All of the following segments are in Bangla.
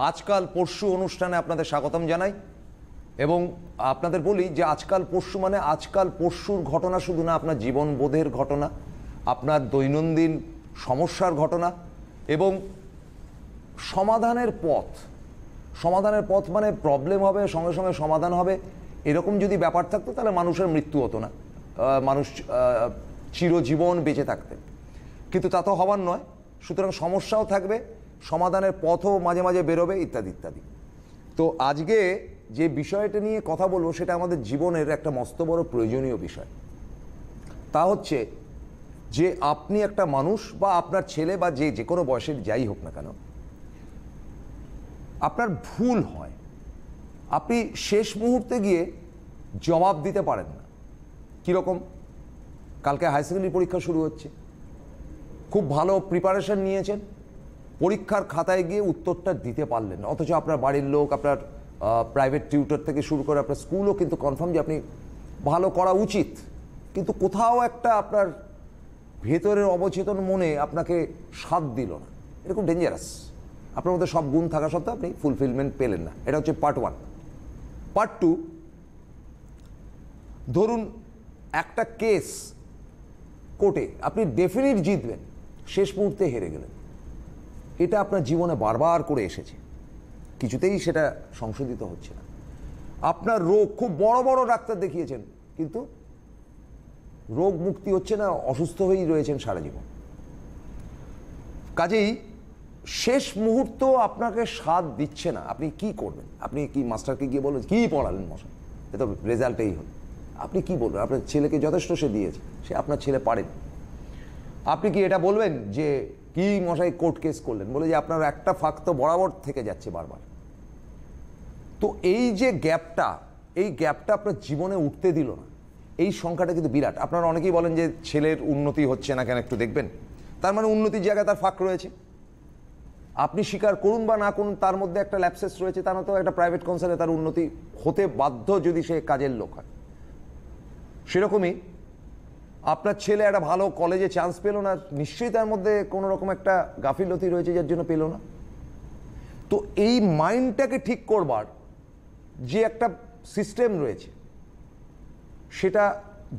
আজকাল পরশু অনুষ্ঠানে আপনাদের স্বাগতম জানাই এবং আপনাদের বলি যে আজকাল পরশু মানে আজকাল পরশুর ঘটনা শুধু না, আপনার জীবনবোধের ঘটনা, আপনার দৈনন্দিন সমস্যার ঘটনা এবং সমাধানের পথ। সমাধানের পথ মানে প্রবলেম হবে সঙ্গে সঙ্গে সমাধান হবে, এরকম যদি ব্যাপার থাকতো তাহলে মানুষের মৃত্যু হতো না, মানুষ চিরজীবন বেঁচে থাকতেন। কিন্তু তা তো হবার নয়। সুতরাং সমস্যাও থাকবে, সমাধানের পথও মাঝে মাঝে বেরোবে, ইত্যাদি ইত্যাদি। তো আজকে যে বিষয়টা নিয়ে কথা বলবো সেটা আমাদের জীবনের একটা মস্ত বড় প্রয়োজনীয় বিষয়। তা হচ্ছে যে আপনি একটা মানুষ বা আপনার ছেলে বা যে কোনো বয়সের যাই হোক না কেন, আপনার ভুল হয়, আপনি শেষ মুহূর্তে গিয়ে জবাব দিতে পারেন না। কীরকম? কালকে হায়ার সেকেন্ডারি পরীক্ষা শুরু হচ্ছে, খুব ভালো প্রিপারেশন নিয়েছেন, পরীক্ষার খাতায় গিয়ে উত্তরটা দিতে পারলেন না, অথচ আপনার বাড়ির লোক, আপনার প্রাইভেট টিউটর থেকে শুরু করে আপনার স্কুলও কিন্তু কনফার্ম যে আপনি ভালো করা উচিত, কিন্তু কোথাও একটা আপনার ভেতরের অবচেতন মনে আপনাকে সাথ দিল না। এরকম ডেঞ্জারাস। আপনার মধ্যে সব গুণ থাকা সত্ত্বেও আপনি ফুলফিলমেন্ট পেলেন না। এটা হচ্ছে পার্ট 1। পার্ট 2, ধরুন একটা কেস কোর্টে আপনি ডেফিনিট জিতবেন, শেষ মুহূর্তে হেরে গেলেন। এটা আপনার জীবনে বারবার করে এসেছে, কিছুতেই সেটা সংশোধিত হচ্ছে না। আপনার রোগ, খুব বড় বড় ডাক্তার দেখিয়েছেন কিন্তু রোগ মুক্তি হচ্ছে না, অসুস্থ হয়েই রয়েছেন সারা জীবন। কাজেই শেষ মুহূর্ত আপনাকে সাথ দিচ্ছে না, আপনি কি করবেন? আপনি কি মাস্টারকে গিয়ে বলবেন কী পড়ালেন মশাই, এ তো রেজাল্টেই হল? আপনি কি বলবেন? আপনার ছেলেকে যথেষ্ট সে দিয়েছে, সে আপনার ছেলে পারেন। আপনি কি এটা বলবেন যে কি মশাই কোর্ট কেস করলেন, বলে যে আপনার একটা ফাঁক তো বরাবর থেকে যাচ্ছে বারবার। তো এই যে গ্যাপটা, এই গ্যাপটা আপনার জীবনে উঠতে দিল না, এই সংখ্যাটা কিন্তু বিরাট। আপনারা অনেকেই বলেন যে ছেলের উন্নতি হচ্ছে না কেন, একটু দেখবেন। তার মানে উন্নতির জায়গায় তার ফাঁক রয়েছে। আপনি স্বীকার করুন বা না করুন, তার মধ্যে একটা ল্যাপসেস রয়েছে। তার মতো একটা প্রাইভেট কনসার্নে তার উন্নতি হতে বাধ্য যদি সে কাজের লোক হয়। সেরকমই আপনার ছেলে একটা ভালো কলেজে চান্স পেল না, নিশ্চয়ই তার মধ্যে কোনো রকম একটা গাফিলতি রয়েছে যার জন্য পেল না। তো এই মাইন্ডটাকে ঠিক করবার যে একটা সিস্টেম রয়েছে, সেটা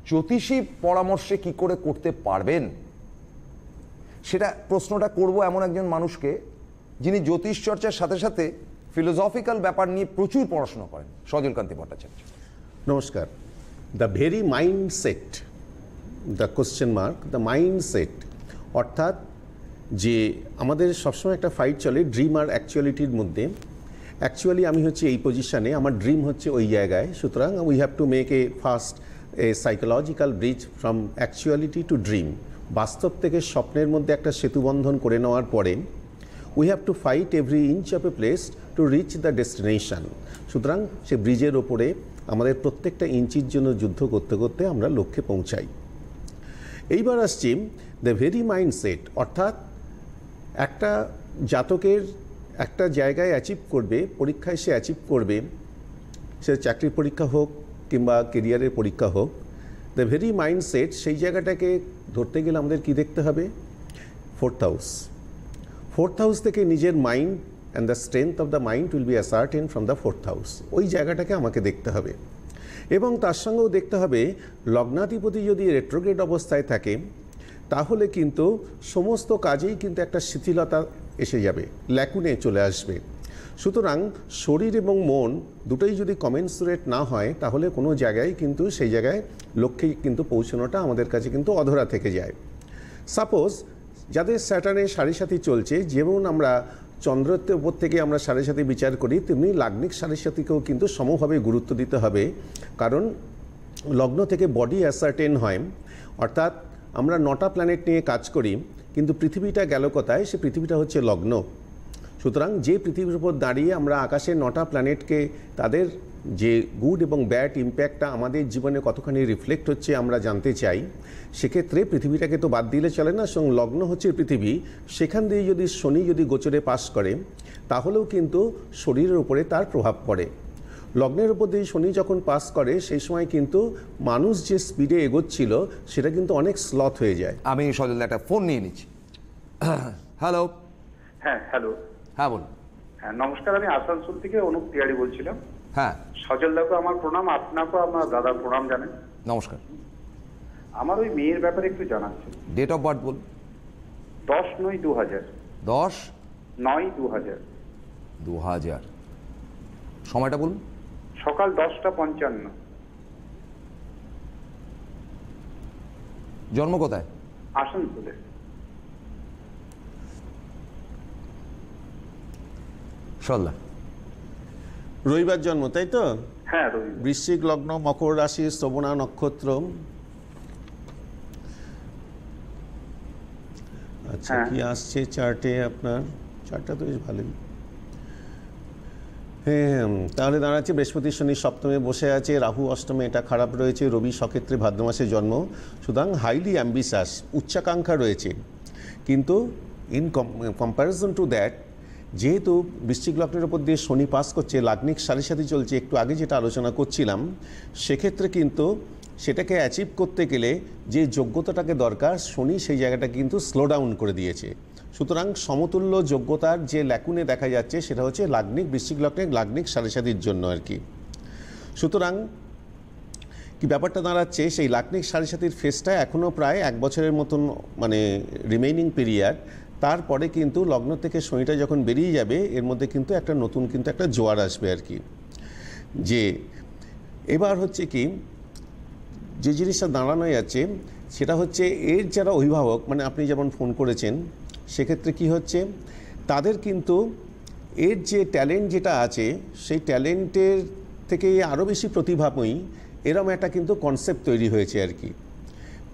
জ্যোতিষী পরামর্শে কি করে করতে পারবেন, সেটা প্রশ্নটা করব এমন একজন মানুষকে যিনি জ্যোতিষ চর্চার সাথে সাথে ফিলোসফিক্যাল ব্যাপার নিয়ে প্রচুর পড়াশোনা করেন, সজলকান্তি ভট্টাচার্য। নমস্কার। The very mindset, the question mark, the mindset, অর্থাৎ যে আমাদের সবসময় একটা ফাইট চলে ড্রিম আর অ্যাকচুয়ালিটির মধ্যে। অ্যাকচুয়ালি আমি হচ্ছে এই পজিশানে, আমার ড্রিম হচ্ছে ওই জায়গায়। সুতরাং we have to make a psychological bridge from actuality to dream. বাস্তব থেকে স্বপ্নের মধ্যে একটা সেতুবন্ধন করে নেওয়ার পরে we have to fight every inch of a place to reach the destination. সুতরাং সে ব্রিজের ওপরে আমাদের প্রত্যেকটা ইঞ্চির জন্য যুদ্ধ করতে করতে আমরা লক্ষ্যে পৌঁছাই। এইবার আসছি দ্য ভেরি মাইন্ডসেট, অর্থাৎ একটা জাতকের একটা জায়গায় অ্যাচিভ করবে, পরীক্ষায় সে অ্যাচিভ করবে, সে চাকরির পরীক্ষা হোক কিংবা কেরিয়ারের পরীক্ষা হোক, দ্য ভেরি মাইন্ডসেট, সেই জায়গাটাকে ধরতে গেলে আমাদের কি দেখতে হবে? Fourth house. ফোর্থ হাউস থেকে নিজের mind and the strength of the mind will be ascertain from the fourth house. ওই জায়গাটাকে আমাকে দেখতে হবে এবং তার সঙ্গেও দেখতে হবে লগ্নাধিপতি যদি রেট্রোগ্রেড অবস্থায় থাকে তাহলে কিন্তু সমস্ত কাজেই কিন্তু একটা শিথিলতা এসে যাবে, ল্যাকুনে চলে আসবে। সুতরাং শরীর এবং মন দুটোই যদি কমেন্সুরেট না হয় তাহলে কোনো জায়গায় কিন্তু সেই জায়গায় লক্ষ্যে কিন্তু পৌঁছানোটা আমাদের কাছে কিন্তু অধরা থেকে যায়। সাপোজ যাদের স্যাটার্নের সাড়ে সাথী চলছে, যেমন আমরা চন্দ্রের উপর থেকে আমরা সাড়ে সাথী বিচার করি, তেমনি লাগ্নিক সাড়ে সাথীকেও কিন্তু সমভাবে গুরুত্ব দিতে হবে। কারণ লগ্ন থেকে বডি অ্যাসার্টেন হয়, অর্থাৎ আমরা 9টা প্ল্যানেট নিয়ে কাজ করি, কিন্তু পৃথিবীটা গেল কোথায়? সে পৃথিবীটা হচ্ছে লগ্ন। সুতরাং যে পৃথিবীর উপর দাঁড়িয়ে আমরা আকাশের 9টা প্ল্যানেটকে তাদের যে গুড এবং ব্যাড ইম্প্যাক্টটা আমাদের জীবনে কতখানি রিফ্লেক্ট হচ্ছে আমরা জানতে চাই। সেক্ষেত্রে পৃথিবীটাকে তো বাদ দিলে চলে না, এবং লগ্ন হচ্ছে পৃথিবী। সেখান দিয়ে যদি শনি যদি গোচরে পাস করে তাহলেও কিন্তু শরীরের উপরে তার প্রভাব পড়ে। লগ্নের উপর দিয়ে শনি যখন পাস করে সেই সময় কিন্তু মানুষ যে স্পিডে এগোচ্ছিল সেটা কিন্তু অনেক স্লথ হয়ে যায়। আমি সজল একটা ফোন নিয়ে নিচ্ছি। হ্যালো। হ্যাঁ, হ্যালো। হ্যাঁ বলুন। হ্যাঁ নমস্কার, আমি আসানসোল থেকে অনুপ তিওয়ারি বলছিলাম। হ্যাঁ সজল দাকে আমার প্রণাম, আপনাকেও আমার দাদার প্রণাম জানেন। নমস্কার। আমার ওই মেয়ের ব্যাপারে একটু জানার ছিল। ডেট অফ বার্থ বলুন। 10/9/2000। 10/9/2000। 2000। সময়টা বলুন। সকাল 10টা 55। জন্ম কোথায়? আসানসোলে। সল্লা। রবিবার জন্ম, তাই তো? হ্যাঁ রবি। বৃশ্চিক লগ্ন, মকর রাশি, শ্রবণা নক্ষত্র। আচ্ছা, হ্যাঁ। কি আসছে চার্টে আপনার? চার্টটা তো বেশ ভালোই। হ্যাঁ, তাহলে দাঁড়াচ্ছে বৃহস্পতি শনি সপ্তমে বসে আছে, রাহু অষ্টমে, এটা খারাপ রয়েছে। রবি সক্ষেত্রে ভাদ্র মাসে জন্ম, সুতরাং হাইলি অ্যাম্বিশাস, উচ্চাকাঙ্ক্ষা রয়েছে। কিন্তু ইন কম্প্যারিজন টু দ্যাট, যেহেতু বৃশ্চিক লগ্নের উপর দিয়ে শনি পাস করছে, লাগ্নিক সাড়ে সাথে চলছে, একটু আগে যেটা আলোচনা করছিলাম, সেক্ষেত্রে কিন্তু সেটাকে অ্যাচিভ করতে গেলে যে যোগ্যতাটাকে দরকার, শনি সেই জায়গাটা কিন্তু স্লো ডাউন করে দিয়েছে। সুতরাং সমতুল্য যোগ্যতার যে ল্যাকুনে দেখা যাচ্ছে সেটা হচ্ছে লাগ্নিক, বৃশ্চিক লগ্নের লাগ্নিক সাড়ে সাতির জন্য আর কি। সুতরাং কি ব্যাপারটা দাঁড়াচ্ছে, সেই লাগ্নিক সাড়ে সাতির ফেসটা এখনও প্রায় 1 বছরের মতন মানে রিমেইনিং পিরিয়ড। তারপরে কিন্তু লগ্ন থেকে শনিটা যখন বেরিয়ে যাবে, এর মধ্যে কিন্তু একটা নতুন কিন্তু একটা জোয়ার আসবে আর কি। যে এবার হচ্ছে কি, যে জিনিসটা দাঁড়ানো যাচ্ছে সেটা হচ্ছে এর যারা অভিভাবক, মানে আপনি যেমন ফোন করেছেন, সেক্ষেত্রে কি হচ্ছে, তাদের কিন্তু এর যে ট্যালেন্ট যেটা আছে, সেই ট্যালেন্টের থেকে আরও বেশি প্রতিভাময়ী এরম একটা কিন্তু কনসেপ্ট তৈরি হয়েছে আর কি।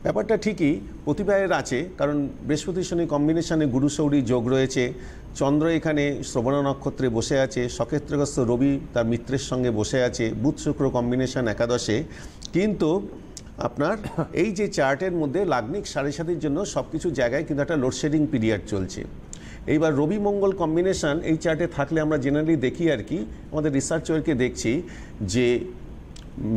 ব্যাপারটা ঠিকই প্রতিভায়ের আছে, কারণ বৃহস্পতি শনি কম্বিনেশনে গুরু সৌরী যোগ রয়েছে, চন্দ্র এখানে শ্রবণা নক্ষত্রে বসে আছে, সক্ষেত্রগ্রস্ত রবি তার মিত্রের সঙ্গে বসে আছে, বুধ শুক্র কম্বিনেশন একাদশে। কিন্তু আপনার এই যে চার্টের মধ্যে লাগ্নিক সাড়ে সাতির জন্য সব কিছু জায়গায় কিন্তু একটা লোডশেডিং পিরিয়ড চলছে। এইবার রবি মঙ্গল কম্বিনেশন এই চার্টে থাকলে আমরা জেনারেলি দেখি আর কি, আমাদের রিসার্চারকে দেখছি যে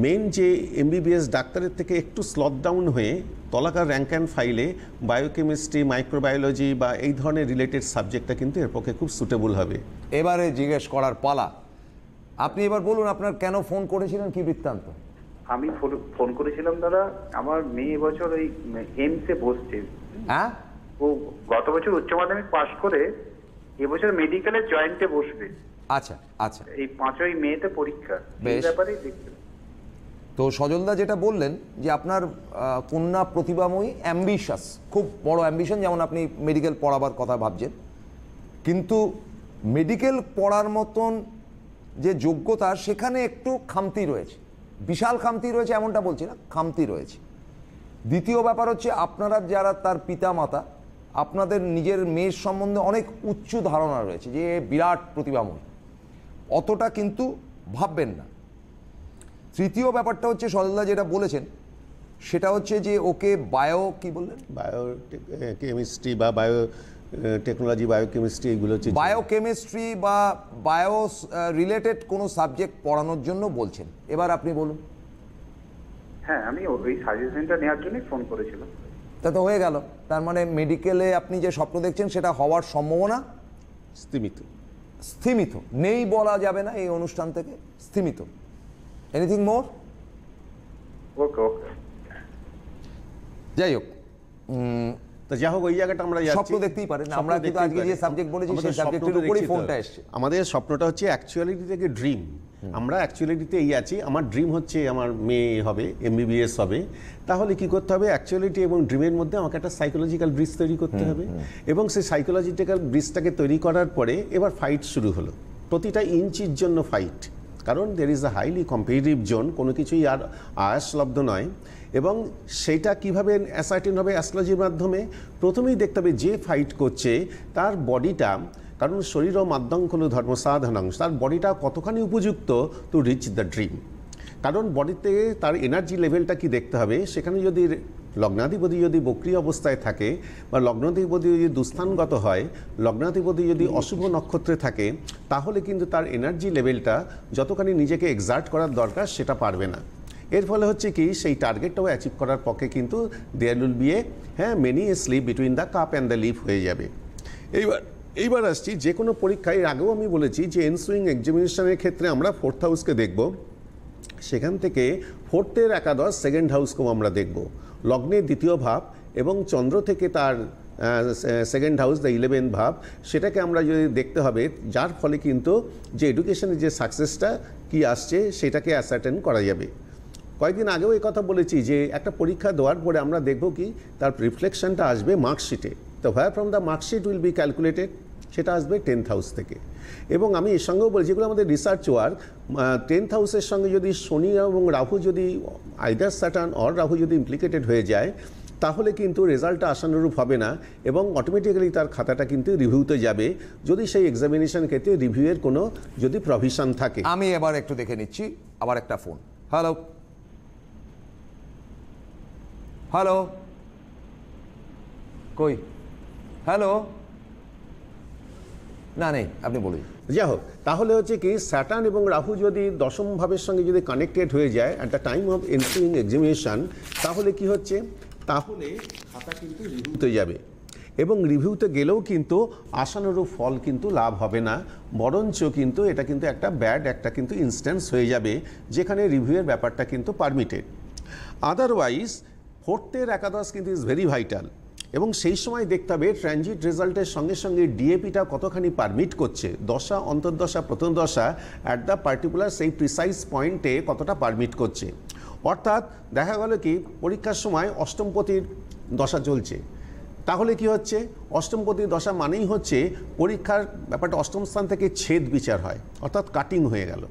মেন যে এমবিবিএস ডাক্তারের থেকে একটু স্লট ডাউন হয়ে তলাকার র্যাঙ্ক অ্যান্ড ফাইলে বায়োকেমিস্ট্রি, মাইক্রোবায়োলজি বা এই ধরনের রিলেটেড সাবজেক্টটা কিন্তু এর পক্ষে খুব সুটেবল হবে। এবারে জিজ্ঞেস করার পালা। আপনি এবার বলুন আপনার কেন ফোন করেছিলেন, কি বৃত্তান্ত? আমি ফোন করেছিলাম দাদা, আমার মেয়ে এবছর ওই এমসে বসছে। হ্যাঁ, ও গত বছর উচ্চ মাধ্যমিক পাশ করে এবছর মেডিকেলের জয়েন্টে বসবে। আচ্ছা আচ্ছা, এই 5ই মেতে পরীক্ষা। এই বেশ। ব্যাপারেই দেখতে। তো সজলদা যেটা বললেন যে আপনার কন্যা প্রতিভাময়ী, অ্যাম্বিশাস, খুব বড় অ্যাম্বিশন, যেমন আপনি মেডিকেল পড়াবার কথা ভাবছেন, কিন্তু মেডিকেল পড়ার মতন যে যোগ্যতা সেখানে একটু খামতি রয়েছে, বিশাল খামতি রয়েছে এমনটা বলছি না, খামতি রয়েছে। দ্বিতীয় ব্যাপার হচ্ছে আপনারা যারা তার পিতা মাতা, আপনাদের নিজের মেয়ের সম্বন্ধে অনেক উচ্চ ধারণা রয়েছে যে বিরাট প্রতিভাময়ী, অতটা কিন্তু ভাববেন না। তৃতীয় ব্যাপারটা হচ্ছে সজলদা যেটা বলেছেন সেটা হচ্ছে যে ওকে কি বললেন, কেমিস্ট্রি বা টেকনোলজি, বায়োকেমিস্ট্রি, এগুলো হচ্ছে বায়োকেমিস্ট্রি বা বায়ো রিলেটেড কোনো সাবজেক্ট পড়ানোর জন্য বলছেন। এবার আপনি বলুন। হ্যাঁ, আমি ওই সাজেশনটা নেওয়ার জন্যই ফোন করেছিলাম। তা তো হয়ে গেল। তার মানে মেডিকেলে আপনি যে স্বপ্ন দেখছেন সেটা হওয়ার সম্ভাবনা স্থিমিত, নেই বলা যাবে না এই অনুষ্ঠান থেকে, স্থিমিত। এনিথিং মোর? ওকে ওকে, যাই হোক, তো যাই হোক, ওই জায়গাটা আমরা স্বপ্ন দেখতেই পারেন। আমরা কিন্তু আজকে যে সাবজেক্ট বলেছি সেই সাবজেক্টের উপরেই ফোনটা এসেছে। আমাদের স্বপ্নটা হচ্ছে অ্যাকচুয়ালিটি থেকে ড্রিম। আমরা অ্যাকচুয়ালিটিতে এই আছি, আমার ড্রিম হচ্ছে আমার মেয়ে হবে, এমবিবিএস হবে। তাহলে কি করতে হবে, অ্যাকচুয়ালিটি এবং ড্রিমের মধ্যে আমাকে একটা সাইকোলজিক্যাল ব্রিজ তৈরি করতে হবে, এবং সেই সাইকোলজিক্যাল ব্রিজটাকে তৈরি করার পরে এবার ফাইট শুরু হলো। প্রতিটা ইঞ্চির জন্য ফাইট, কারণ there is a highly competitive zone, কোনো কিছুই আর আয়াসলব্ধ নয়। এবং সেইটা কীভাবে অ্যাসার্টেন হবে অ্যাস্ট্রোলজির মাধ্যমে, প্রথমেই দেখতে হবে যে ফাইট করছে তার বডিটা, কারণ শরীর ও মাধ্যম খলু ধর্ম সাধনং, তার বডিটা কতখানি উপযুক্ত টু রিচ দ্য ড্রিম। কারণ বডিতে তার এনার্জি লেভেলটা কি দেখতে হবে, সেখানে যদি লগ্নাধিপতি যদি বক্রী অবস্থায় থাকে বা লগ্নাধিপতি যদি দুস্থানগত হয়, লগ্নাধিপতি যদি অশুভ নক্ষত্রে থাকে, তাহলে কিন্তু তার এনার্জি লেভেলটা যতখানি নিজেকে এক্সার্ট করার দরকার সেটা পারবে না। এর ফলে হচ্ছে কি, সেই টার্গেটটাও অ্যাচিভ করার পক্ষে কিন্তু there will be a many slip between the cup and the lip হয়ে যাবে। এইবার এইবার আসছি যে কোনো পরীক্ষায়, এর আগেও আমি বলেছি যে এনসুইং এক্সামিনেশনের ক্ষেত্রে আমরা ফোর্থ হাউসকে দেখব, সেখান থেকে ফোর্থের একাদশ সেকেন্ড হাউসকেও আমরা দেখব, লগ্নের দ্বিতীয় ভাব এবং চন্দ্র থেকে তার সেকেন্ড হাউস দ্য 11th ভাব, সেটাকে আমরা যদি দেখতে হবে, যার ফলে কিন্তু যে এডুকেশনের যে সাকসেসটা কি আসছে সেটাকে অ্যাসার্টেন করা যাবে। কয়েকদিন আগেও এই কথা বলেছি যে একটা পরীক্ষা দেওয়ার পরে আমরা দেখব কি তার রিফ্লেকশনটা আসবে মার্কশিটে। তো where from the marksheet will be calculated, সেটা আসবে 10th হাউস থেকে। এবং আমি এর সঙ্গেও বলি, যেগুলো আমাদের রিসার্চ ওয়ার্ক, 10th হাউসের সঙ্গে যদি শনি এবং রাহু যদি আইদার স্যাটার্ন অর রাহু যদি ইমপ্লিকেটেড হয়ে যায়, তাহলে কিন্তু রেজাল্টটা আশানুরূপ হবে না এবং অটোমেটিক্যালি তার খাতাটা কিন্তু রিভিউতে যাবে, যদি সেই এক্সামিনেশন ক্ষেত্রে রিভিউয়ের কোনো যদি প্রভিশন থাকে। আমি এবার একটু দেখে নিচ্ছি, আবার একটা ফোন। হ্যালো হ্যালো, কই? হ্যালো, না নেই, আপনি বলুন। যাই হোক, তাহলে হচ্ছে কি স্যাটার্ন এবং রাহু যদি দশম ভাবের সঙ্গে যদি কানেক্টেড হয়ে যায় at the time of entering examination, তাহলে কি হচ্ছে, তাহলে খাতা কিন্তু রিভিউতে যাবে এবং রিভিউতে গেলেও কিন্তু আশানুরূপ ফল কিন্তু লাভ হবে না, বরঞ্চ কিন্তু এটা কিন্তু একটা ব্যাড একটা কিন্তু ইনস্ট্যান্স হয়ে যাবে, যেখানে রিভিউয়ের ব্যাপারটা কিন্তু পারমিটেড। আদারওয়াইজ ফোর্থের একাদশ কিন্তু ইজ ভেরি ভাইটাল এবং সেই সময় দেখতে হবে ট্রানজিট রেজাল্টের সঙ্গে সঙ্গে ডিএপিটা কতখানি পারমিট করছে, দশা অন্তর্দশা প্রথম দশা অ্যাট দ্য পার্টিকুলার সেই প্রিসাইজ পয়েন্টে কতটা পারমিট করছে। অর্থাৎ দেখা গেল কি পরীক্ষার সময় অষ্টমপতির দশা চলছে, তাহলে কি হচ্ছে, অষ্টমপতির দশা মানেই হচ্ছে পরীক্ষার ব্যাপারটা অষ্টম স্থান থেকে ছেদ বিচার হয়, অর্থাৎ কাটিং হয়ে গেল।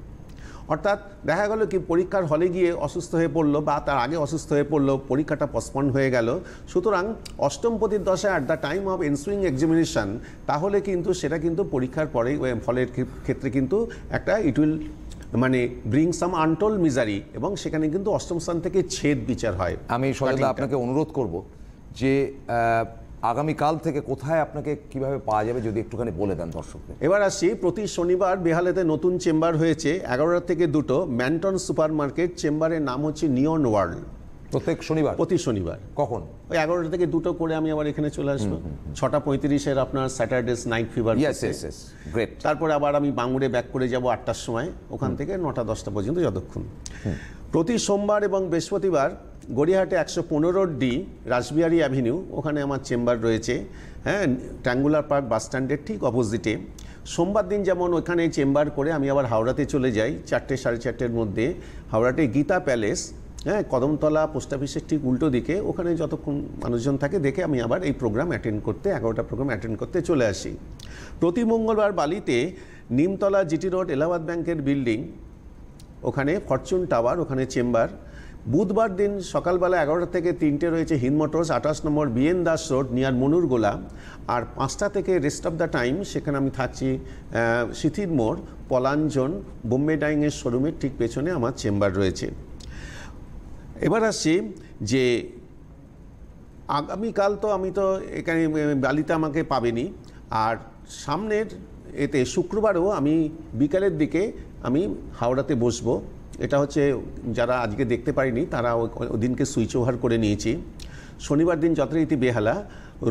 অর্থাৎ দেখা গেল কি পরীক্ষার হলে গিয়ে অসুস্থ হয়ে পড়লো বা তার আগে অসুস্থ হয়ে পড়লো, পরীক্ষাটা পসপন্ড হয়ে গেল। সুতরাং অষ্টমপতির দশা at the time of ensuing examination, তাহলে কিন্তু সেটা কিন্তু পরীক্ষার পরে ফলের ক্ষেত্রে কিন্তু একটা ইট উইল মানে ব্রিং সাম আনটোল মিজারি এবং সেখানে কিন্তু অষ্টম স্থান থেকে ছেদ বিচার হয়। আমি সজলদা আপনাকে অনুরোধ করব যে আগামীকাল থেকে কোথায় আপনাকে কিভাবে পাওয়া যাবে যদি একটুখানি বলে দেন দর্শকদের। এবার আসছি, প্রতি শনিবার বেহালাতে নতুন চেম্বার হয়েছে 11টা থেকে 2টো, ম্যান্টন সুপার মার্কেট, চেম্বারের নাম হচ্ছে নিয়ন ওয়ার্ল্ড। প্রত্যেক শনিবার? প্রতি শনিবার। কখন? ওই 11টা থেকে 2টো করে আমি আবার এখানে চলে আসবো। 6:35 আপনার স্যাটারডেস নাইট ফিভার। গ্রেট। তারপরে আবার আমি বাঙুরে ব্যাক করে যাব 8টার সময়, ওখান থেকে 9টা-10টা পর্যন্ত যতক্ষণ। প্রতি সোমবার এবং বৃহস্পতিবার গড়িয়াহাটে 115D রাসবিহারী অ্যাভিনিউ, ওখানে আমার চেম্বার রয়েছে, হ্যাঁ, ট্রাঙ্গুলার পার্ক বাস স্ট্যান্ডের ঠিক অপোজিটে। সোমবার দিন যেমন ওখানে চেম্বার করে আমি আবার হাওড়াতে চলে যাই 4টে সাড়ে 4টের মধ্যে, হাওড়াতে গীতা প্যালেস, হ্যাঁ, কদমতলা পোস্ট অফিসের ঠিক উল্টো দিকে, ওখানে যতক্ষণ মানুষজন থাকে দেখে আমি আবার এই প্রোগ্রাম অ্যাটেন্ড করতে 11টা প্রোগ্রাম অ্যাটেন্ড করতে চলে আসি। প্রতি মঙ্গলবার বালিতে নিমতলা জিটি রোড এলাহাবাদ ব্যাংকের বিল্ডিং, ওখানে ফরচুন টাওয়ার, ওখানে চেম্বার। বুধবার দিন সকালবেলা 11টা থেকে 3টে রয়েছে হিন্দ মোটরস 28 নম্বর বিএন দাস রোড নিয়ার মনুরগোলা। আর 5টা থেকে রেস্ট অফ দ্য টাইম সেখানে আমি থাকছি সিথির মোড় পলাঞ্জন বোম্বে ডাইংয়ের শোরুমের ঠিক পেছনে আমার চেম্বার রয়েছে। এবার আসছি যে আগামীকাল তো আমি তো এখানে বালিতে আমাকে পাবেনি, আর সামনের এতে শুক্রবারও আমি বিকালের দিকে আমি হাওড়াতে বসবো। এটা হচ্ছে যারা আজকে দেখতে পারিনি তারা ওদিনকে সুইচ ওভার করে নিয়েছি। শনিবার দিন যথারীতি বেহালা,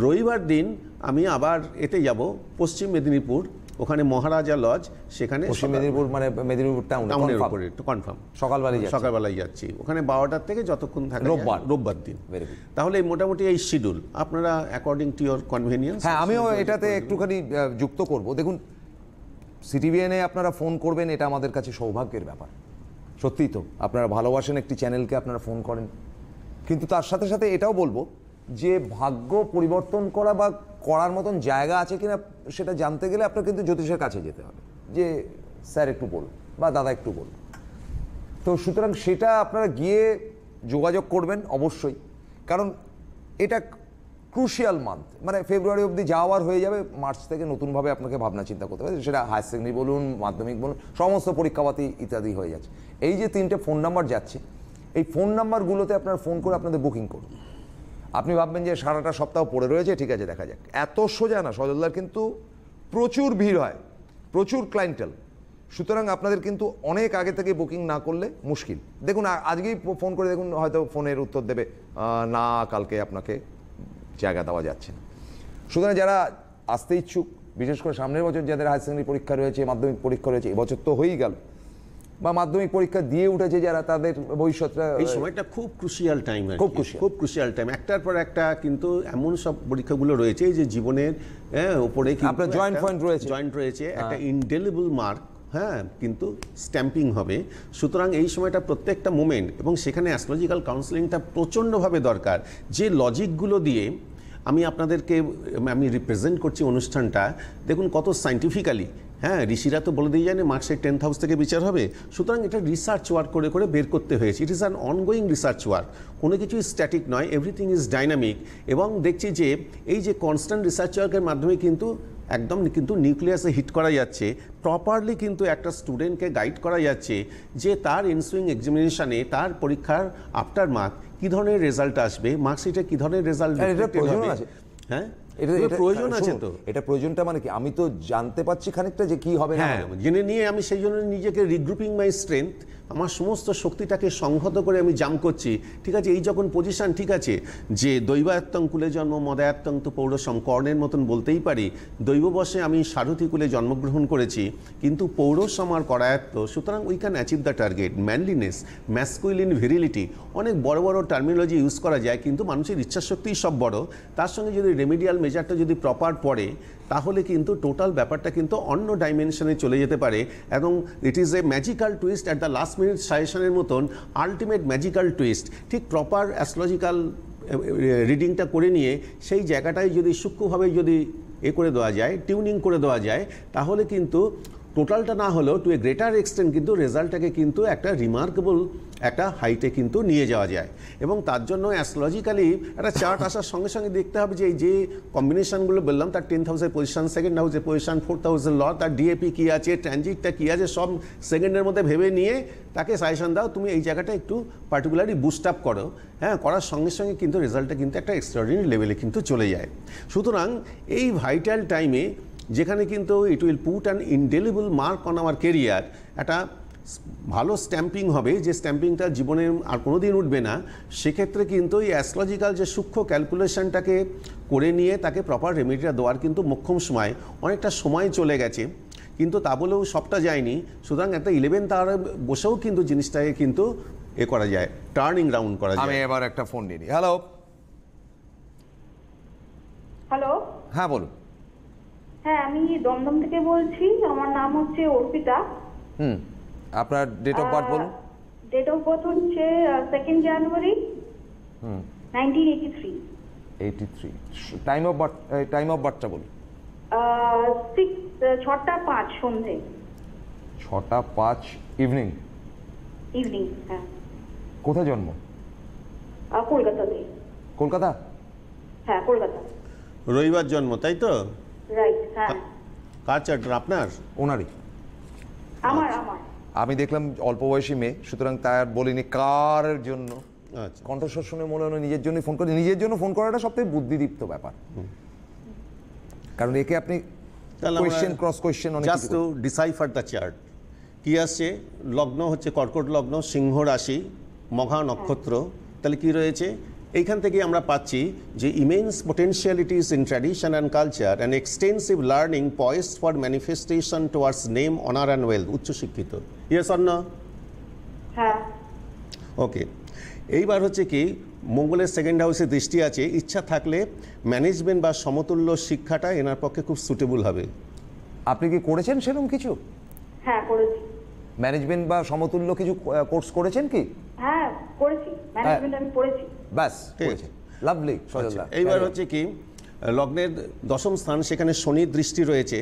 রবিবার দিন আমি আবার এতে যাব পশ্চিম মেদিনীপুর, ওখানে মহারাজা লজ, সেখানে পশ্চিম মেদিনীপুর মানে মেদিনীপুর টাউনের উপরে একটু কনফার্ম সকালবেলায় যাচ্ছি, ওখানে 12টার থেকে যতক্ষণ থাকে রোববার দিন। তাহলে মোটামুটি এই শিডিউল আপনারা অ্যাকর্ডিং টু ইয়োর কনভেনিয়েন্স। হ্যাঁ, আমিও এটাতে একটুখানি যুক্ত করব। দেখুন, সিটিভিএনে আপনারা ফোন করবেন, এটা আমাদের কাছে সৌভাগ্যের ব্যাপার। সত্যিই তো আপনারা ভালোবাসেন একটি চ্যানেলকে, আপনারা ফোন করেন, কিন্তু তার সাথে সাথে এটাও বলবো যে ভাগ্য পরিবর্তন করা বা করার মতন জায়গা আছে কিনা সেটা জানতে গেলে আপনার কিন্তু জ্যোতিষের কাছে যেতে হবে, যে স্যার একটু বলুন বা দাদা একটু বলুন। তো সুতরাং সেটা আপনারা গিয়ে যোগাযোগ করবেন অবশ্যই, কারণ এটা ক্রুশিয়াল মান্থ, মানে ফেব্রুয়ারি অবধি যাওয়ার হয়ে যাবে, মার্চ থেকে নতুনভাবে আপনাকে ভাবনা চিন্তা করতে হবে, সেটা হায়ার সেকেন্ডারি বলুন, মাধ্যমিক বলুন, সমস্ত পরীক্ষাপাতি ইত্যাদি হয়ে যাচ্ছে। এই যে 3টে ফোন নাম্বার যাচ্ছে, এই ফোন নাম্বারগুলোতে আপনারা ফোন করে আপনাদের বুকিং করুন। আপনি ভাববেন যে সারাটা সপ্তাহ পড়ে রয়েছে, ঠিক আছে দেখা যাক, এত সোজা না সজলদার, কিন্তু প্রচুর ভিড় হয়, প্রচুর ক্লায়েন্টেল। সুতরাং আপনাদের কিন্তু অনেক আগে থেকে বুকিং না করলে মুশকিল। দেখুন আজকেই ফোন করে দেখুন, হয়তো ফোনের উত্তর দেবে না, কালকে আপনাকে জায়গা দেওয়া যাচ্ছে না। সুতরাং যারা আসতে ইচ্ছুক বিশেষ করে সামনের বছর যাদের হায়ার সেকেন্ডারি পরীক্ষা রয়েছে, মাধ্যমিক পরীক্ষা রয়েছে, এবছর তো হয়েই গেল, বা মাধ্যমিক পরীক্ষা দিয়ে উঠেছে যারা, তাদের ভবিষ্যৎটা এই সময়টা খুব ক্রুশিয়াল টাইম, খুব crucial। খুব ক্রুশিয়াল টাইম। একটার পর একটা কিন্তু এমন সব পরীক্ষাগুলো রয়েছে যে জীবনের উপরে আপনার জয়েন্ট রয়েছে একটা ইনডেলিবল মার্ক, হ্যাঁ, কিন্তু স্ট্যাম্পিং হবে। সুতরাং এই সময়টা প্রত্যেকটা মোমেন্ট, এবং সেখানে অ্যাস্ট্রোলজিক্যাল কাউন্সেলিংটা প্রচণ্ডভাবে দরকার। যে লজিকগুলো দিয়ে আমি রিপ্রেজেন্ট করছি অনুষ্ঠানটা, দেখুন কত সাইন্টিফিক্যালি, হ্যাঁ, ঋষিরা তো বলে দিয়ে যায় না মার্কসের 10th হাউস থেকে বিচার হবে। সুতরাং এটা রিসার্চ ওয়ার্ক করে করে বের করতে হয়েছে। It is an ongoing research work, কোনো কিছুই স্ট্যাটিক নয়, এভরিথিং ইজ ডাইনামিক। এবং দেখছি যে এই যে কনস্ট্যান্ট রিসার্চ ওয়ার্কের মাধ্যমে কিন্তু একদম কিন্তু নিউক্লিয়াসে হিট করা যাচ্ছে, প্রপারলি কিন্তু একটা স্টুডেন্টকে গাইড করা যাচ্ছে যে তার ইনসুইং এক্সামিনেশানে তার পরীক্ষার আফটার মার্ক কী ধরনের রেজাল্ট আসবে, মার্কশিটে কী ধরনের রেজাল্ট হবে। হ্যাঁ, এটা প্রয়োজন আছে। তো এটা প্রয়োজনটা মানে কি, আমি তো জানতে পারছি খানিকটা যে কি হবে না। হ্যাঁ, জেনে নিয়ে আমি সেই জন্য নিজেকে রিগ্রুপিং মাই স্ট্রেংথ, আমার সমস্ত শক্তিটাকে সংহত করে আমি জাম্প করছি। ঠিক আছে, এই যখন পজিশন, ঠিক আছে, যে দৈবায়ত্তং কুলে জন্ম মদায়ত্তং তো পৌরসম, কর্ণের মতন বলতেই পারি দৈববশে আমি সারথী কুলে জন্মগ্রহণ করেছি, কিন্তু পৌরসম আর করায়ত্ত। সুতরাং we can achieve the target. Manliness, masculine virility, অনেক বড় বড় টার্মিনোলজি ইউজ করা যায়, কিন্তু মানুষের ইচ্ছাশক্তিই সব বড়। তার সঙ্গে যদি রেমিডিয়াল মেজারটা যদি প্রপার পড়ে, তাহলে কিন্তু টোটাল ব্যাপারটা কিন্তু অন্য ডাইমেনশনে চলে যেতে পারে। এবং it is a magical twist at the last minute সাজেশনের মতন, আলটিমেট ম্যাজিক্যাল টুইস্ট। ঠিক প্রপার অ্যাস্ট্রোলজিক্যাল রিডিংটা করে নিয়ে সেই জায়গাটায় যদি সূক্ষ্মভাবে যদি করে দেওয়া যায়, টিউনিং করে দেওয়া যায়, তাহলে কিন্তু টোটালটা না হলেও টু এ গ্রেটার এক্সটেন্ট কিন্তু রেজাল্টটাকে কিন্তু একটা রিমার্কেবল একটা হাইটে কিন্তু নিয়ে যাওয়া যায়। এবং তার জন্য অ্যাস্ট্রোলজিক্যালি একটা চার্ট আসার সঙ্গে সঙ্গে দেখতে হবে যে যে কম্বিনেশনগুলো বললাম, তার 10th হাউসের পজিশন, 2nd হাউসের পজিশন, 4th হাউসের ল, তার ডিএপি কী আছে, ট্রানজিটটা কী আছে, সব সেকেন্ডের মধ্যে ভেবে নিয়ে তাকে সাজেশন দাও, তুমি এই জায়গাটা একটু পার্টিকুলারলি বুস্ট আপ করো। হ্যাঁ, করার সঙ্গে সঙ্গে কিন্তু রেজাল্টটা কিন্তু একটা এক্সট্রাঅর্ডিনারি লেভেলে কিন্তু চলে যায়। সুতরাং এই ভাইটাল টাইমে, যেখানে কিন্তু it will put an indelible mark on our career, একটা ভালো স্ট্যাম্পিং হবে, যে স্ট্যাম্পিংটা জীবনে আর কোনো দিন উঠবে না, সেক্ষেত্রে কিন্তু এই অ্যাস্ট্রোলজিক্যাল যে সূক্ষ্ম ক্যালকুলেশনটাকে করে নিয়ে তাকে প্রপার রেমেডিটা দেওয়ার কিন্তু মোক্ষম সময়, অনেকটা সময় চলে গেছে, কিন্তু তা বলেও সবটা যায়নি। সুতরাং একটা 11th আওয়ারে বসেও কিন্তু জিনিসটাকে কিন্তু করা যায়, টার্নিং রাউন্ড করা যায়। আমি এবার একটা ফোন নিই। হ্যালো। হ্যালো, হ্যাঁ বলুন। হ্যাঁ, আমি দমদম থেকে বলছি। আমার নাম হচ্ছে অর্পিতা। আপনার ডেট অফ বার্থ বলুন। ডেট অফ বার্থ হচ্ছে 2nd জানুয়ারি 1983। 83। টাইম অফ বার্থটা বলুন। 6টা 5 সন্ধে। 6টা 5 ইভিনিং। হ্যাঁ। কোথায় জন্ম? কলকাতাতে। কলকাতা? হ্যাঁ, কলকাতা। রবিবার জন্ম, তাই তো? রাইট, হ্যাঁ। কার চার্টার আপনার? ওনারই। আমার। আমি দেখলাম অল্প বয়সী মেয়ে, সুতরাং তার বলিনি কার জন্য। আচ্ছা, কণ্ঠস্বর শুনে মনে হলো নিজের জন্যই ফোন করে। নিজের জন্য ফোন করাটা সবথেকে বুদ্ধিদীপ্ত ব্যাপার, কারণ একে আপনি কোয়েশ্চেন ক্রস কোয়েশ্চেন অনেক just to decipher the chart. কি আসছে? লগ্ন হচ্ছে কর্কট লগ্ন, সিংহ রাশি, মঘা নক্ষত্র। তাহলে কি রয়েছে? এইখান থেকে আমরা পাচ্ছি যে immense potentialities in tradition and culture and extensive learning poised for manifestation towards name, honour and wealth. উচ্চশিক্ষিত, ইয়েস অর নো? হ্যাঁ। ওকে, এইবার হচ্ছে কি, মঙ্গলের 2nd হাউসে দৃষ্টি আছে। ইচ্ছা থাকলে ম্যানেজমেন্ট বা সমতুল্য শিক্ষাটা এনার পক্ষে খুব সুটেবল হবে। আপনি কি করেছেন সেরকম কিছু? হ্যাঁ, করেছি। ম্যানেজমেন্ট বা সমতুল্য কিছু কোর্স করেছেন কি? হ্যাঁ, করেছি। ম্যানেজমেন্ট আমি পড়েছি। ব্যাস, ঠিক করেছেন। লাভলি। এইবার হচ্ছে কি, লগ্নের 10ম স্থান, সেখানে শনির দৃষ্টি রয়েছে।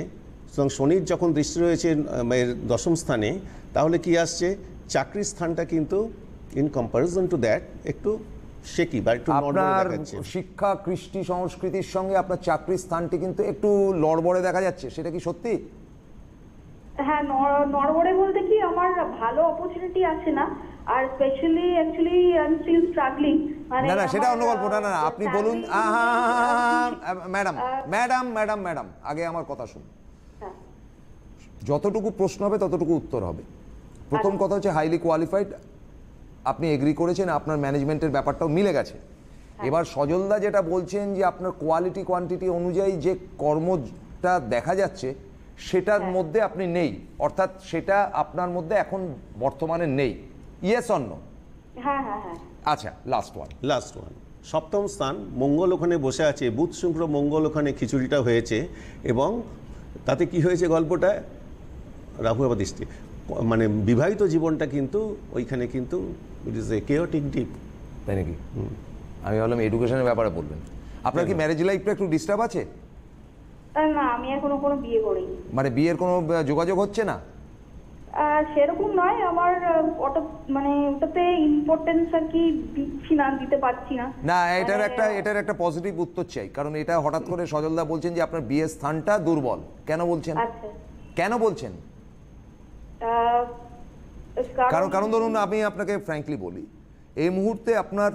সুতরাং শনির যখন দৃষ্টি রয়েছে 10ম স্থানে, তাহলে কি আসছে? চাকরির স্থানটা কিন্তু ইন কম্পারিজন টু দ্যাট একটু শেকি বা একটু আপনার শিক্ষা, কৃষ্টি, সংস্কৃতির সঙ্গে আপনার চাকরির স্থানটি কিন্তু একটু লড়বড়ে দেখা যাচ্ছে, সেটা কি সত্যি? হ্যাঁ, নড়বড়ে বলতে কি, আমার ভালো অপরচুনিটি আছে না, আর specially actually I am still struggling. মানে না সেটা অন্য গল্প। না আপনি বলুন। ম্যাডাম আগে আমার কথা শুনুন। যতটুকু প্রশ্ন হবে ততটুকু উত্তর হবে। প্রথম কথা হচ্ছে হাইলি কোয়ালিফাইড, আপনি এগ্রি করেছেন, আপনার ম্যানেজমেন্টের ব্যাপারটাও মিলে গেছে। এবার সজলদা যেটা বলছেন যে আপনার কোয়ালিটি কোয়ান্টিটি অনুযায়ী যে কর্ম যেটা দেখা যাচ্ছে সেটার মধ্যে আপনি নেই, অর্থাৎ সেটা আপনার মধ্যে এখন বর্তমানে নেই। Yes or no? হ্যাঁ হ্যাঁ হ্যাঁ। আচ্ছা, লাস্ট ওয়ান। লাস্ট ওয়ান, সপ্তম স্থান, মঙ্গল ওখানে বসে আছে, বুধ শুক্র মঙ্গল ওখানে খিচুড়িটা হয়েছে, এবং তাতে কি হয়েছে গল্পটা, রাহু আবার দৃষ্টি, মানে বিবাহিত জীবনটা কিন্তু ওইখানে কিন্তু it is a chaotic deep. তাই নাকি? আমি ভাবলাম এডুকেশনের ব্যাপারে বলবেন। আপনার কি ম্যারেজ লাইফটা একটু ডিস্টার্ব আছে? না, আমি এখনো কোনো বিয়ে করিনি। মানে বিয়ের কোনো যোগাযোগ হচ্ছে না? সেরকম নয়, আমার মানে ওটাতে ইম্পর্টেন্স আর কি দিতে পারছি না। না, এটার একটা পজিটিভ উত্তর চাই, কারণ এটা হঠাৎ করে সজলদা বলছেন যে আপনার বিয়ের স্থানটা দুর্বল। কেন বলছেন? আচ্ছা, কেন বলছেন? কারণ ধরুন, আমি আপনাকে ফ্র্যাঙ্কলি বলি, এই মুহূর্তে আপনার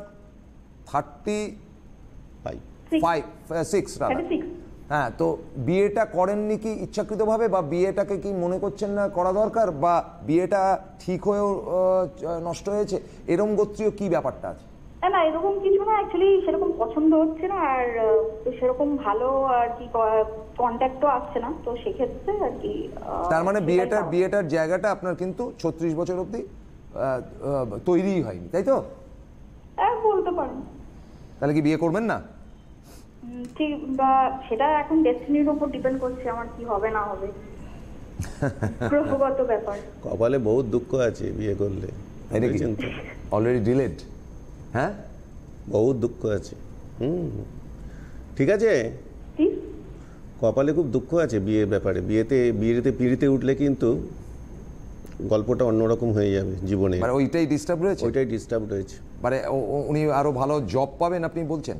36 হ্যাঁ, তো বিয়েটা করেননি কি ইচ্ছাকৃতভাবে, বা বিয়েটাকে কি মনে করছেন না করা দরকার, বা বিয়েটা ঠিক হয়েও নষ্ট হয়েছে, এরকম গোত্রীয় কি ব্যাপারটা আছে? না, এরকম কিছু না, অ্যাকচুয়ালি সেরকম পছন্দ হচ্ছে না, আর সেরকম ভালো আর কি কন্ট্যাক্টও আসছে না, তো সেক্ষেত্রে আর কি। তার মানে বিয়েটার জায়গাটা আপনার কিন্তু 36 বছর অবধি তৈরিই হয়নি, তাই তো? বলতে পারেন। তাহলে কি বিয়ে করবেন না? ঠিক, বা সেটা এখন ডেস্টিনির উপর ডিপেন্ড করছে আমার কি হবে না হবে, গ্রহগত ব্যাপার। কপালে বহুত দুঃখ আছে বিয়ে করলে, অলরেডি ডিলেড। হ্যাঁ, বহুত দুঃখ আছে। ঠিক আছে, কপালে খুব দুঃখ আছে বিয়ের ব্যাপারে। বিয়েতে পিড়িতে উঠলে কিন্তু গল্পটা অন্যরকম হয়ে যাবে জীবনে। মানে ওইটাই ডিস্টার্ব রয়েছে? ওইটাই ডিস্টার্ব রয়েছে। মানে উনি আরো ভালো জব পাবেন আপনি বলছেন?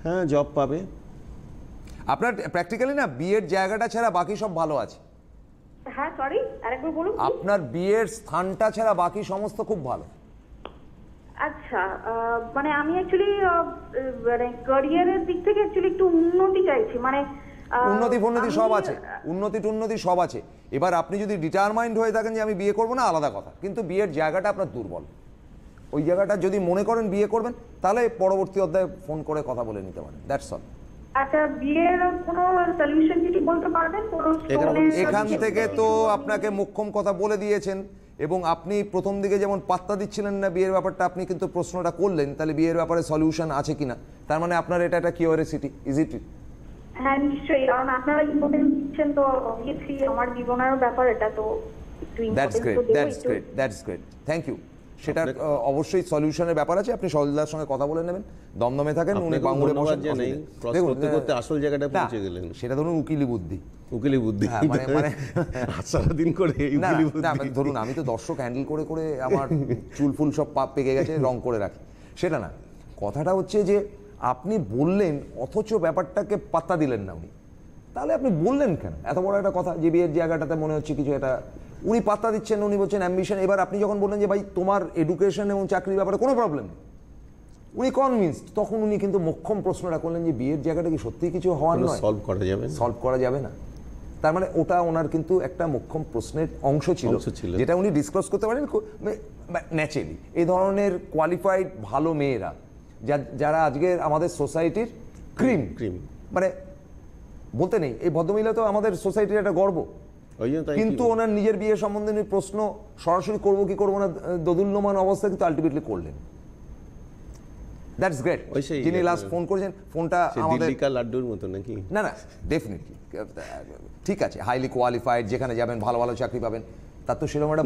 হ্যাঁ, জব পাবে। আপনার প্র্যাকটিক্যালি না বিয়ের জায়গাটা ছাড়া বাকি সব ভালো আছে। হ্যাঁ, সরি, আরেকবার বলুন। আপনার বিয়ের স্থানটা ছাড়া বাকি সমস্ত খুব ভালো। আচ্ছা, মানে আমি অ্যাকচুয়ালি মানে ক্যারিয়ারের দিক থেকে অ্যাকচুয়ালি একটু উন্নতি চাইছি, মানে উন্নতি সব আছে, উন্নতি সব আছে। এবার আপনি যদি ডিটারমাইন্ড হয়ে থাকেন যে আমি বিয়ে করবো না, আলাদা কথা, কিন্তু বিয়ের জায়গাটা আপনার দুর্বল। ওই জায়গাটা যদি মনে করেন বিয়ে করবেন, তাহলে পরবর্তী অধ্যায়ে ফোন করে কথা বলে নিতে পারেন, দ্যাটস অল। আচ্ছা, বিয়ের কোনো সলিউশন কি বলতে পারবেন? এখান থেকে তো আপনাকে মোক্ষম কথা বলে দিয়েছেন, এবং আপনি প্রথম দিকে যেমন পাত্তা দিচ্ছিলেন না বিয়ের ব্যাপারটা, আপনি কিন্তু প্রশ্নটা করলেন, তাহলে বিয়ের ব্যাপারে সলিউশন আছে কিনা, তার মানে আপনার এটা একটা কিউরিওসিটি, ইজ ইট? হ্যাঁ, নিশ্চয়ই, কারণ আপনারা ইম্পর্টেন্স দিচ্ছেন, তো অবভিয়াসলি আমার জীবনের ব্যাপার এটা, তো দ্যাটস গ্রেট, থ্যাংক ইউ। সেটা অবশ্যই সলিউশনের ব্যাপার আছে, আপনি সজলদার সঙ্গে কথা বলে নেবেন, দমদমে থাকেন, উনি বাংলায় বসেন। দেখুন আসল জায়গাটা পৌঁছে গেলেন, সেটা ধরুন উকিলি বুদ্ধি। মানে সারাদিন করে ধরুন আমি তো দর্শক হ্যান্ডেল করে করে আমার চুল ফুল সব পেকে গেছে, রং করে রাখি, সেটা না। কথাটা হচ্ছে যে আপনি বললেন অথচ ব্যাপারটাকে পাত্তা দিলেন না উনি, তাহলে আপনি বললেন কেন এত বড় একটা কথা যে বিয়ের জায়গাটাতে মনে হচ্ছে কিছু, এটা উনি পাত্তা দিচ্ছেন, উনি বলছেন অ্যাম্বিশন। এবার আপনি যখন বললেন যে ভাই তোমার এডুকেশন এবং চাকরির ব্যাপারে কোনো প্রবলেম নেই, উনি কনভিন্সড, তখন উনি কিন্তু মোক্ষম প্রশ্নটা করলেন যে বিয়ের জায়গাটা কি সত্যি কিছু হওয়ার নয়, সলভ করা যাবে না। তার মানে ওটা ওনার কিন্তু একটা মোক্ষম প্রশ্নের অংশ ছিল, যেটা উনি ডিসকাস করতে পারেন ন্যাচারালি। এই ধরনের কোয়ালিফাইড ভালো মেয়েরা যারা আজকের আমাদের সোসাইটির ক্রিম, মানে বলতে নেই, এই ভদ্রমহিলা তো আমাদের সোসাইটির একটা গর্ব, কিন্তু ওনার নিজের বিয়ে সম্বন্ধে প্রশ্ন সরাসরি করবো কি করবো না দোদুল্যমান অবস্থা কিন্তু আলটিমেটলি করলেন। That's great. যিনি লাস্ট ফোন করেছেন, ফোনটা আমাদের লাড্ডুর মতো নাকি? না, ডেফিনেটলি ঠিক আছে, হাইলি কোয়ালিফাইড, যেখানে যাবেন ভালো ভালো চাকরি পাবেন, তার তো সেরকম একটা।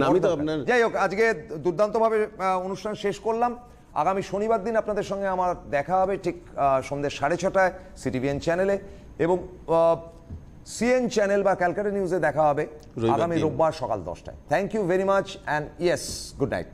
যাই হোক, আজকে দুর্দান্তভাবে অনুষ্ঠান শেষ করলাম। আগামী শনিবার দিন আপনাদের সঙ্গে আমার দেখা হবে ঠিক সন্ধ্যে 6:30টায় সিটিভিএন চ্যানেলে, এবং সিএন চ্যানেল বা ক্যালকাটা নিউজে দেখা হবে আগামী রোববার সকাল 10টায়। Thank you very much and yes, good night.